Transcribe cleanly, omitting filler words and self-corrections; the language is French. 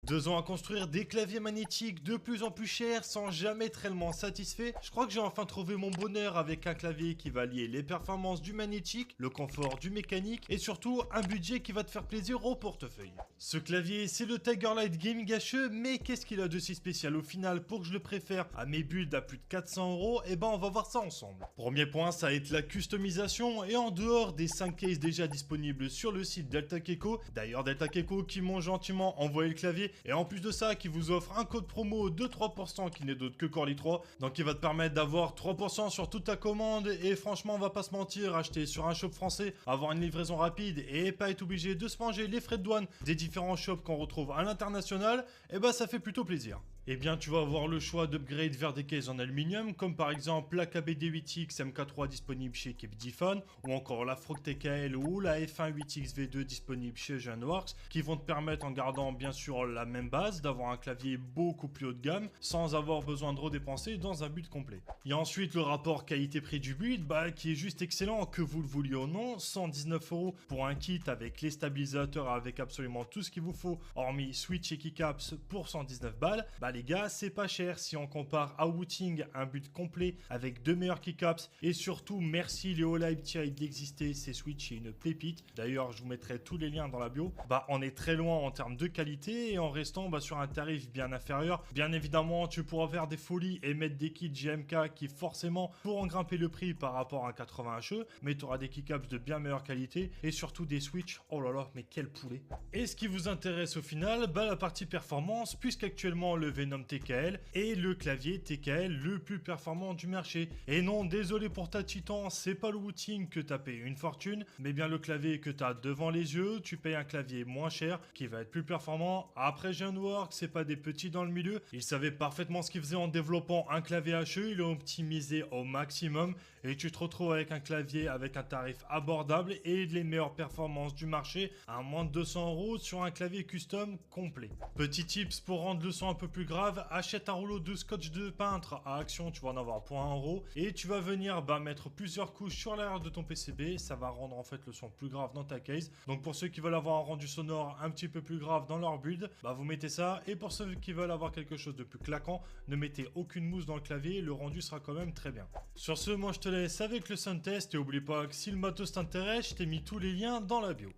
2 ans à construire des claviers magnétiques de plus en plus chers sans jamais être réellement satisfait. Je crois que j'ai enfin trouvé mon bonheur avec un clavier qui va lier les performances du magnétique, le confort du mécanique et surtout un budget qui va te faire plaisir au portefeuille. Ce clavier, c'est le Tiger Light Gaming HE, mais qu'est-ce qu'il a de si spécial au final pour que je le préfère à mes builds à plus de 400 €? Et ben on va voir ça ensemble. Premier point, ça va être la customisation et en dehors des 5 cases déjà disponibles sur le site Delta Keko, d'ailleurs Delta Keko qui m'ont gentiment envoyé le clavier et en plus de ça qui vous offre un code promo de 3% qui n'est d'autre que Corly 3, donc il va te permettre d'avoir 3% sur toute ta commande et franchement on va pas se mentir, acheter sur un shop français, avoir une livraison rapide et pas être obligé de se manger les frais de douane des différents shops qu'on retrouve à l'international, et bah ça fait plutôt plaisir. Eh bien tu vas avoir le choix d'upgrade vers des cases en aluminium comme par exemple la KBD8X MK3 disponible chez Kepdifan ou encore la Frog TKL ou la F1 8X V2 disponible chez Genworks qui vont te permettre en gardant bien sûr la même base d'avoir un clavier beaucoup plus haut de gamme sans avoir besoin de redépenser dans un build complet. Il y a ensuite le rapport qualité-prix du build qui est juste excellent que vous le vouliez ou non, 119 € pour un kit avec les stabilisateurs avec absolument tout ce qu'il vous faut hormis switch et keycaps pour 119 balles. Les gars, c'est pas cher si on compare à Wooting un build complet avec 2 meilleurs keycaps et surtout merci Léo Live Thierry d'exister, ces Switch est une pépite. D'ailleurs, je vous mettrai tous les liens dans la bio. On est très loin en termes de qualité et en restant sur un tarif bien inférieur. Bien évidemment, tu pourras faire des folies et mettre des kits GMK qui forcément pourront grimper le prix par rapport à un 80 HE, mais tu auras des keycaps de bien meilleure qualité et surtout des Switch. Oh là là, mais quel poulet. Et ce qui vous intéresse au final, la partie performance, puisqu'actuellement le Venom TKL est le clavier TKL le plus performant du marché. Et non, désolé pour ta Titan, c'est pas le Wooting que t'as payé une fortune, mais bien le clavier que t'as devant les yeux, tu payes un clavier moins cher, qui va être plus performant. Après Genworks, c'est pas des petits dans le milieu, ils savaient parfaitement ce qu'ils faisaient en développant un clavier HE, ils l'ont optimisé au maximum, et tu te retrouves avec un clavier avec un tarif abordable et les meilleures performances du marché à moins de 200 € sur un clavier custom complet. Petit tips pour rendre le son un peu plus grave, achète un rouleau de scotch de peintre à Action, tu vas en avoir pour 1 € et tu vas venir mettre plusieurs couches sur l'arrière de ton PCB, ça va rendre en fait le son plus grave dans ta case. Donc pour ceux qui veulent avoir un rendu sonore un petit peu plus grave dans leur build, vous mettez ça, et pour ceux qui veulent avoir quelque chose de plus claquant, ne mettez aucune mousse dans le clavier, le rendu sera quand même très bien. Sur ce, moi je te laisse avec le sound test et oublie pas que si le matos t'intéresse, je t'ai mis tous les liens dans la bio.